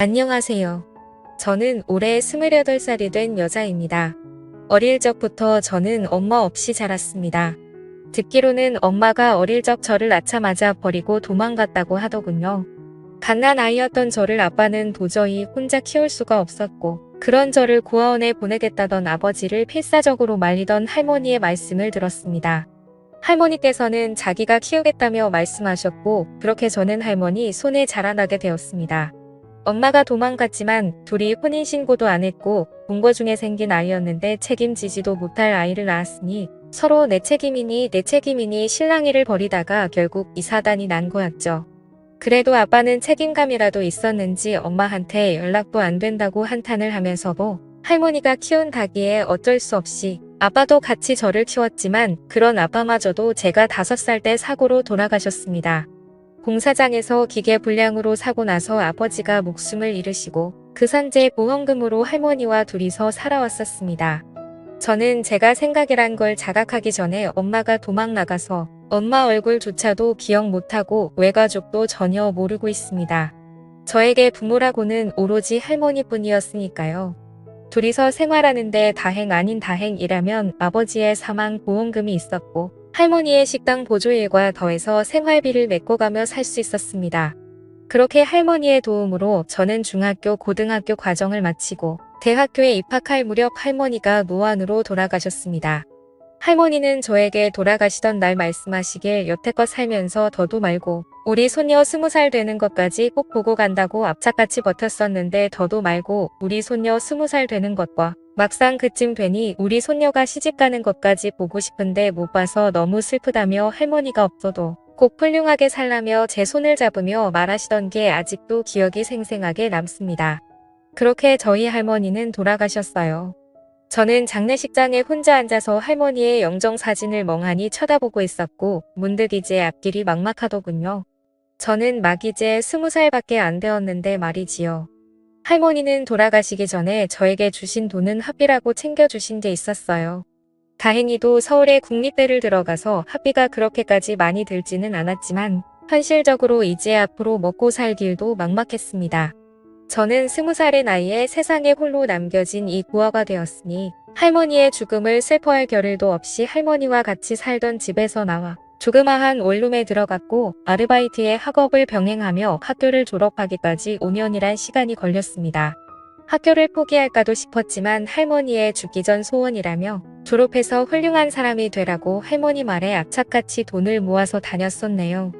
안녕하세요. 저는 올해 28살이 된 여자입니다. 어릴 적부터 저는 엄마 없이 자랐습니다. 듣기로는 엄마가 어릴 적 저를 낳자마자 버리고 도망갔다고 하더군요. 갓난 아이였던 저를 아빠는 도저히 혼자 키울 수가 없었고, 그런 저를 고아원에 보내겠다던 아버지를 필사적으로 말리던 할머니의 말씀을 들었습니다. 할머니께서는 자기가 키우겠다며 말씀하셨고, 그렇게 저는 할머니 손에 자라나게 되었습니다. 엄마가 도망갔지만 둘이 혼인신고도 안 했고 본거 중에 생긴 아이였는데 책임지지도 못할 아이를 낳았으니 서로 내 책임이니 실랑이를 벌이다가 결국 이 사단이 난 거였죠. 그래도 아빠는 책임감이라도 있었는지 엄마한테 연락도 안 된다고 한탄을 하면서도 할머니가 키운 닭이에 어쩔 수 없이 아빠도 같이 저를 키웠지만 그런 아빠마저도 제가 5살 때 사고로 돌아가셨습니다. 공사장에서 기계 불량으로 사고 나서 아버지가 목숨을 잃으시고 그 산재 보험금으로 할머니와 둘이서 살아왔었습니다. 저는 제가 생각이란 걸 자각하기 전에 엄마가 도망 나가서 엄마 얼굴조차도 기억 못하고 외가족도 전혀 모르고 있습니다. 저에게 부모라고는 오로지 할머니뿐이었으니까요. 둘이서 생활하는데 다행 아닌 다행이라면 아버지의 사망 보험금이 있었고 할머니의 식당 보조일과 더해서 생활비를 메꿔가며 살 수 있었습니다. 그렇게 할머니의 도움으로 저는 중학교, 고등학교 과정을 마치고 대학교에 입학할 무렵 할머니가 노안으로 돌아가셨습니다. 할머니는 저에게 돌아가시던 날 말씀하시길 여태껏 살면서 더도 말고 우리 손녀 20살 되는 것까지 꼭 보고 간다고 압착같이 버텼었는데 더도 말고 우리 손녀 20살 되는 것과 막상 그쯤 되니 우리 손녀가 시집가는 것까지 보고 싶은데 못 봐서 너무 슬프다며 할머니가 없어도 꼭 훌륭하게 살라며 제 손을 잡으며 말하시던 게 아직도 기억이 생생하게 남습니다. 그렇게 저희 할머니는 돌아가셨어요. 저는 장례식장에 혼자 앉아서 할머니의 영정사진을 멍하니 쳐다보고 있었고 문득 이제 앞길이 막막하더군요. 저는 막 이제 20살밖에 안 되었는데 말이지요. 할머니는 돌아가시기 전에 저에게 주신 돈은 학비라고 챙겨주신 게 있었어요. 다행히도 서울의 국립대를 들어가서 학비가 그렇게까지 많이 들지는 않았지만 현실적으로 이제 앞으로 먹고 살 길도 막막했습니다. 저는 20살의 나이에 세상에 홀로 남겨진 이 부하가 되었으니 할머니의 죽음을 슬퍼할 겨를도 없이 할머니와 같이 살던 집에서 나와 조그마한 원룸에 들어갔고 아르바이트의 학업을 병행하며 학교를 졸업하기까지 5년이란 시간이 걸렸습니다. 학교를 포기할까도 싶었지만 할머니의 죽기 전 소원이라며 졸업해서 훌륭한 사람이 되라고 할머니 말에 악착같이 돈을 모아서 다녔었네요.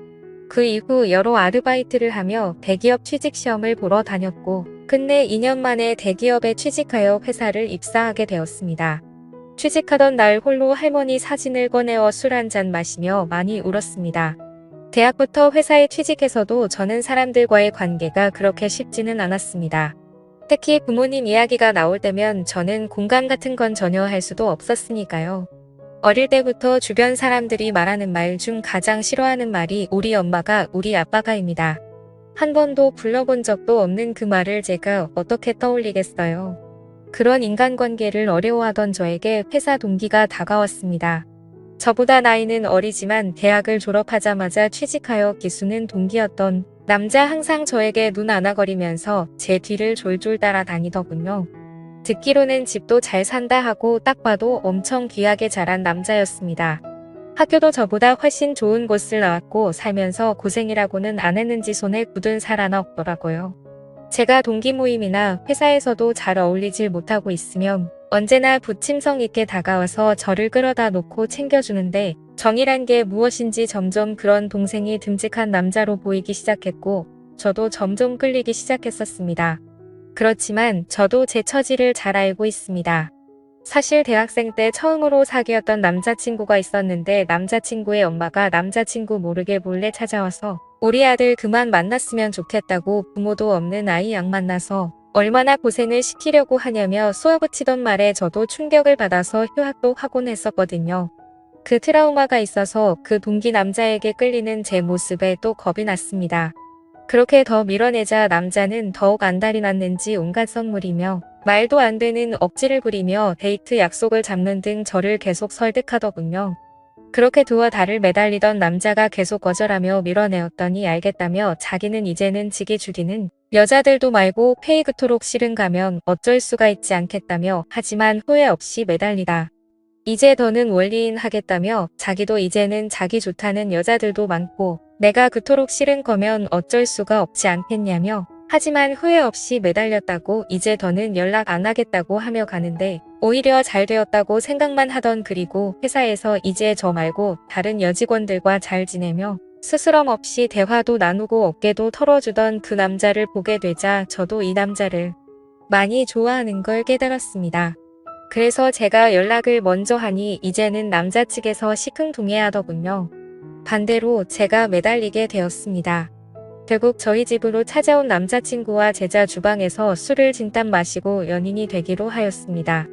그 이후 여러 아르바이트를 하며 대기업 취직시험을 보러 다녔고 끝내 2년 만에 대기업에 취직하여 회사를 입사하게 되었습니다. 취직하던 날 홀로 할머니 사진을 꺼내어 술 한잔 마시며 많이 울었습니다. 대학부터 회사에 취직해서도 저는 사람들과의 관계가 그렇게 쉽지는 않았습니다. 특히 부모님 이야기가 나올 때면 저는 공감 같은 건 전혀 할 수도 없었으니까요. 어릴 때부터 주변 사람들이 말하는 말 중 가장 싫어하는 말이 우리 엄마가 우리 아빠가입니다. 한 번도 불러본 적도 없는 그 말을 제가 어떻게 떠올리겠어요. 그런 인간관계를 어려워하던 저에게 회사 동기가 다가왔습니다. 저보다 나이는 어리지만 대학을 졸업하자마자 취직하여 기수는 동기였던 남자 항상 저에게 눈 안아거리면서 제 뒤를 졸졸 따라다니더군요. 듣기로는 집도 잘 산다 하고 딱 봐도 엄청 귀하게 자란 남자였습니다. 학교도 저보다 훨씬 좋은 곳을 나왔고 살면서 고생이라고는 안 했는지 손에 굳은 살 하나 없더라고요. 제가 동기 모임이나 회사에서도 잘 어울리질 못하고 있으면 언제나 부침성 있게 다가와서 저를 끌어다 놓고 챙겨주는데 정이란 게 무엇인지 점점 그런 동생이 듬직한 남자로 보이기 시작했고 저도 점점 끌리기 시작했었습니다. 그렇지만 저도 제 처지를 잘 알고 있습니다. 사실 대학생 때 처음으로 사귀었던 남자친구가 있었는데 남자친구의 엄마가 남자친구 모르게 몰래 찾아와서 우리 아들 그만 만났으면 좋겠다고 부모도 없는 아이 양 만나서 얼마나 고생을 시키려고 하냐며 쏘아붙이던 말에 저도 충격을 받아서 휴학도 하곤 했었거든요. 그 트라우마가 있어서 그 동기 남자에게 끌리는 제 모습에 또 겁이 났습니다. 그렇게 더 밀어내자 남자는 더욱 안달이 났는지 온갖 선물이며 말도 안 되는 억지를 부리며 데이트 약속을 잡는 등 저를 계속 설득하더군요. 그렇게 두어 달을 매달리던 남자가 계속 거절하며 밀어내었더니 알겠다며 자기는 이제는 지기 죽이는 여자들도 말고 페이 그토록 싫은 가면 어쩔 수가 있지 않겠다며 하지만 후회 없이 매달리다. 이제 더는 원리인 하겠다며 자기도 이제는 자기 좋다는 여자들도 많고 내가 그토록 싫은 거면 어쩔 수가 없지 않겠냐며 하지만 후회 없이 매달렸다고 이제 더는 연락 안 하겠다고 하며 가는데 오히려 잘 되었다고 생각만 하던 그리고 회사에서 이제 저 말고 다른 여직원들과 잘 지내며 스스럼 없이 대화도 나누고 어깨도 털어주던 그 남자를 보게 되자 저도 이 남자를 많이 좋아하는 걸 깨달았습니다. 그래서 제가 연락을 먼저 하니 이제는 남자 측에서 시큰둥해하더군요. 반대로 제가 매달리게 되었습니다. 결국 저희 집으로 찾아온 남자친구와 제자 주방에서 술을 진땀 마시고 연인이 되기로 하였습니다.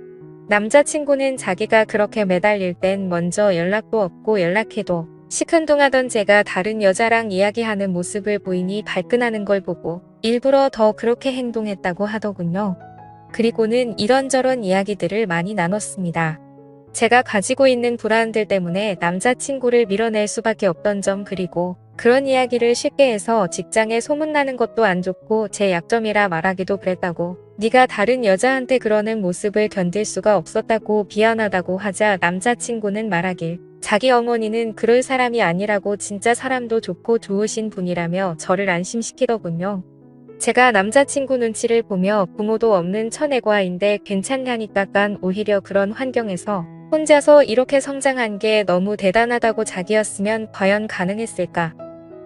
남자친구는 자기가 그렇게 매달릴 땐 먼저 연락도 없고 연락해도 시큰둥하던 제가 다른 여자랑 이야기하는 모습을 보이니 발끈하는 걸 보고 일부러 더 그렇게 행동했다고 하더군요. 그리고는 이런저런 이야기들을 많이 나눴습니다. 제가 가지고 있는 불안들 때문에 남자친구를 밀어낼 수밖에 없던 점 그리고 그런 이야기를 쉽게 해서 직장에 소문나는 것도 안 좋고 제 약점이라 말하기도 그랬다고 네가 다른 여자한테 그러는 모습을 견딜 수가 없었다고 비난하다고 하자 남자친구는 말하길 자기 어머니는 그럴 사람이 아니라고 진짜 사람도 좋고 좋으신 분이라며 저를 안심시키더군요. 제가 남자친구 눈치를 보며 부모도 없는 처내과인데 괜찮냐니까 깐 오히려 그런 환경에서 혼자서 이렇게 성장한 게 너무 대단하다고 자기였으면 과연 가능했을까?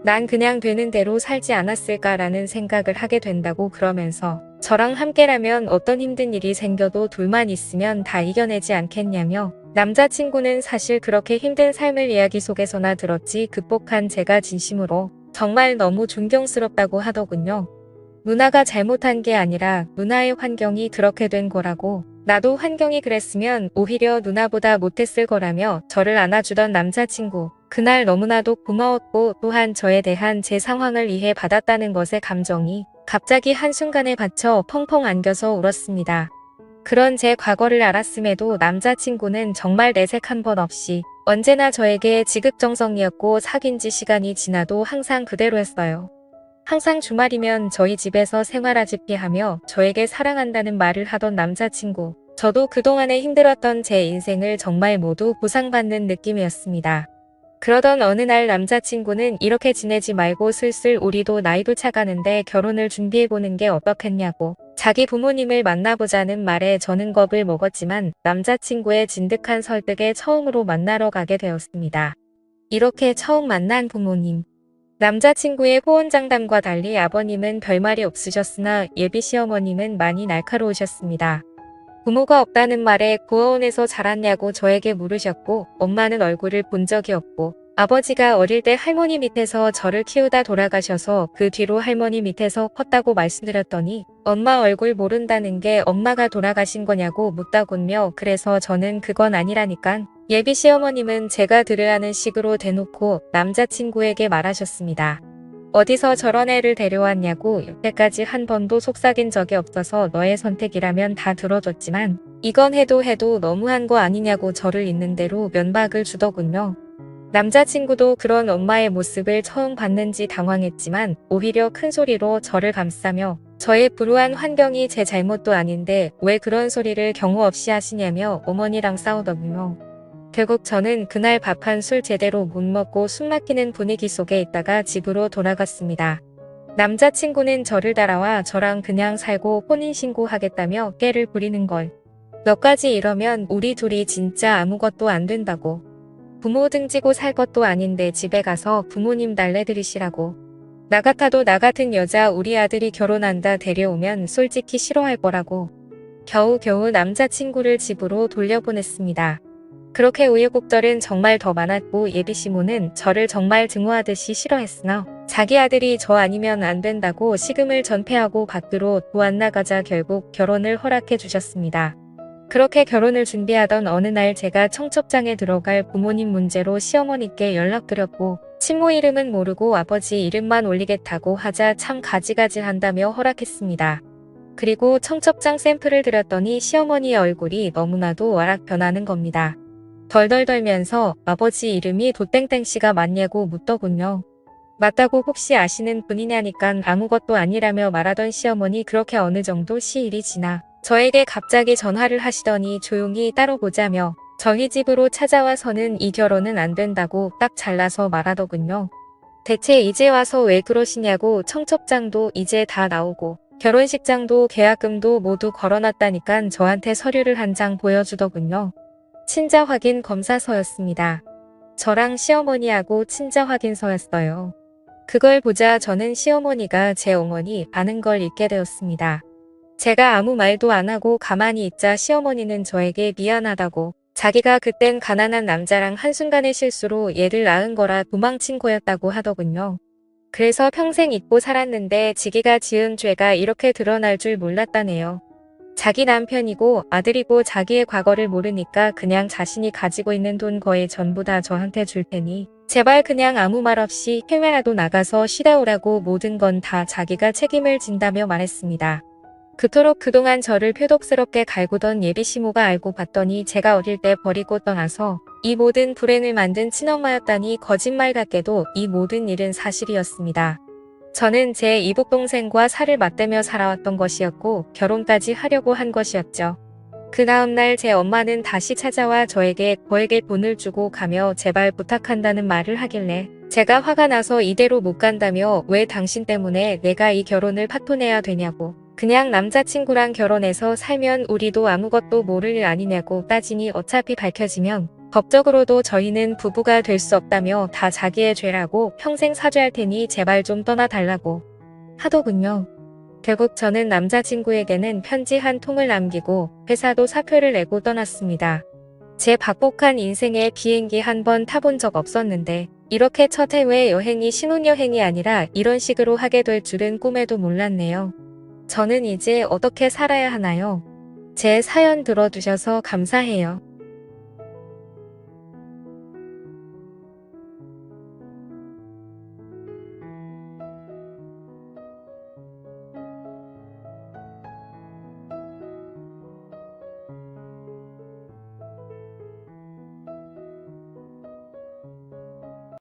난 그냥 되는 대로 살지 않았을까라는 생각을 하게 된다고 그러면서 저랑 함께라면 어떤 힘든 일이 생겨도 둘만 있으면 다 이겨내지 않겠냐며 남자친구는 사실 그렇게 힘든 삶을 이야기 속에서나 들었지 극복한 제가 진심으로 정말 너무 존경스럽다고 하더군요. 누나가 잘못한 게 아니라 누나의 환경이 그렇게 된 거라고 나도 환경이 그랬으면 오히려 누나보다 못했을 거라며 저를 안아주던 남자친구 그날 너무나도 고마웠고 또한 저에 대한 제 상황을 이해 받았다는 것에 감정이 갑자기 한순간에 받쳐 펑펑 안겨서 울었습니다. 그런 제 과거를 알았음에도 남자친구는 정말 내색 한 번 없이 언제나 저에게 지극정성이었고 사귄 지 시간이 지나도 항상 그대로였어요. 항상 주말이면 저희 집에서 생활하집기 하며 저에게 사랑한다는 말을 하던 남자친구. 저도 그동안에 힘들었던 제 인생을 정말 모두 보상받는 느낌이었습니다. 그러던 어느 날 남자친구는 이렇게 지내지 말고 슬슬 우리도 나이도 차가는데 결혼을 준비해보는 게 어떻겠냐고 자기 부모님을 만나보자는 말에 저는 겁을 먹었지만 남자친구의 진득한 설득에 처음으로 만나러 가게 되었습니다. 이렇게 처음 만난 부모님. 남자친구의 호언장담과 달리 아버님은 별말이 없으셨으나 예비 시어머님은 많이 날카로우셨습니다. 부모가 없다는 말에 고아원에서 자랐냐고 저에게 물으셨고 엄마는 얼굴을 본 적이 없고 아버지가 어릴 때 할머니 밑에서 저를 키우다 돌아가셔서 그 뒤로 할머니 밑에서 컸다고 말씀드렸더니 엄마 얼굴 모른다는 게 엄마가 돌아가신 거냐고 묻다군요. 그래서 저는 그건 아니라니깐. 예비 시어머님은 제가 들으라는 식으로 대놓고 남자친구에게 말하셨습니다. 어디서 저런 애를 데려왔냐고 여태까지 한 번도 속삭인 적이 없어서 너의 선택이라면 다 들어줬지만 이건 해도 너무한 거 아니냐고 저를 있는 대로 면박을 주더군요. 남자친구도 그런 엄마의 모습을 처음 봤는지 당황했지만 오히려 큰 소리로 저를 감싸며 저의 불우한 환경이 제 잘못도 아닌데 왜 그런 소리를 경우 없이 하시냐며 어머니랑 싸우더군요. 결국 저는 그날 밥 한 술 제대로 못 먹고 숨 막히는 분위기 속에 있다가 집으로 돌아갔습니다. 남자친구는 저를 따라와 저랑 그냥 살고 혼인신고하겠다며 깨를 부리는 걸. 너까지 이러면 우리 둘이 진짜 아무것도 안 된다고. 부모 등지고 살 것도 아닌데 집에 가서 부모님 달래드리시라고. 나 같아도 나 같은 여자 우리 아들이 결혼한다 데려오면 솔직히 싫어할 거라고. 겨우겨우 남자친구를 집으로 돌려보냈습니다. 그렇게 우여곡절은 정말 더 많았고 예비 시모는 저를 정말 증오하듯이 싫어했으나 자기 아들이 저 아니면 안 된다고 식음을 전폐하고 밖으로 또 안 나가자 결국 결혼을 허락해 주셨습니다. 그렇게 결혼을 준비하던 어느 날 제가 청첩장에 들어갈 부모님 문제로 시어머니께 연락드렸고 친모 이름은 모르고 아버지 이름만 올리겠다고 하자 참 가지가지한다며 허락했습니다. 그리고 청첩장 샘플을 드렸더니 시어머니의 얼굴이 너무나도 와락 변하는 겁니다. 덜덜 떨면서 아버지 이름이 도땡땡씨가 맞냐고 묻더군요. 맞다고 혹시 아시는 분이냐니깐 아무것도 아니라며 말하던 시어머니 그렇게 어느 정도 시일이 지나 저에게 갑자기 전화를 하시더니 조용히 따로 보자며 저희 집으로 찾아와서는 이 결혼은 안 된다고 딱 잘라서 말하더군요. 대체 이제 와서 왜 그러시냐고 청첩장도 이제 다 나오고 결혼식장도 계약금도 모두 걸어놨다니깐 저한테 서류를 한 장 보여주더군요. 친자 확인 검사서였습니다. 저랑 시어머니하고 친자 확인서였어요. 그걸 보자 저는 시어머니가 제 어머니 아는 걸 잊게 되었습니다. 제가 아무 말도 안 하고 가만히 있자 시어머니는 저에게 미안하다고 자기가 그땐 가난한 남자랑 한순간의 실수로 얘를 낳은 거라 도망친 거였다고 하더군요. 그래서 평생 잊고 살았는데 지기가 지은 죄가 이렇게 드러날 줄 몰랐다네요. 자기 남편이고 아들이고 자기의 과거를 모르니까 그냥 자신이 가지고 있는 돈 거의 전부 다 저한테 줄 테니 제발 그냥 아무 말 없이 해외라도 나가서 쉬다 오라고 모든 건 다 자기가 책임을 진다며 말했습니다. 그토록 그동안 저를 표독스럽게 갈구던 예비시모가 알고 봤더니 제가 어릴 때 버리고 떠나서 이 모든 불행을 만든 친엄마였다니 거짓말 같게도 이 모든 일은 사실이었습니다. 저는 제 이복동생과 살을 맞대며 살아왔던 것이었고 결혼까지 하려고 한 것이었죠. 그 다음날 제 엄마는 다시 찾아와 저에게 돈을 주고 가며 제발 부탁한다는 말을 하길래 제가 화가 나서 이대로 못 간다며 왜 당신 때문에 내가 이 결혼을 파토내야 되냐고 그냥 남자친구랑 결혼해서 살면 우리도 아무것도 모를 일 아니냐고 따지니 어차피 밝혀지면 법적으로도 저희는 부부가 될 수 없다며 다 자기의 죄라고 평생 사죄할 테니 제발 좀 떠나달라고 하더군요. 결국 저는 남자친구에게는 편지 한 통을 남기고 회사도 사표를 내고 떠났습니다. 제 박복한 인생에 비행기 한 번 타본 적 없었는데 이렇게 첫 해외 여행이 신혼여행이 아니라 이런 식으로 하게 될 줄은 꿈에도 몰랐네요. 저는 이제 어떻게 살아야 하나요? 제 사연 들어주셔서 감사해요.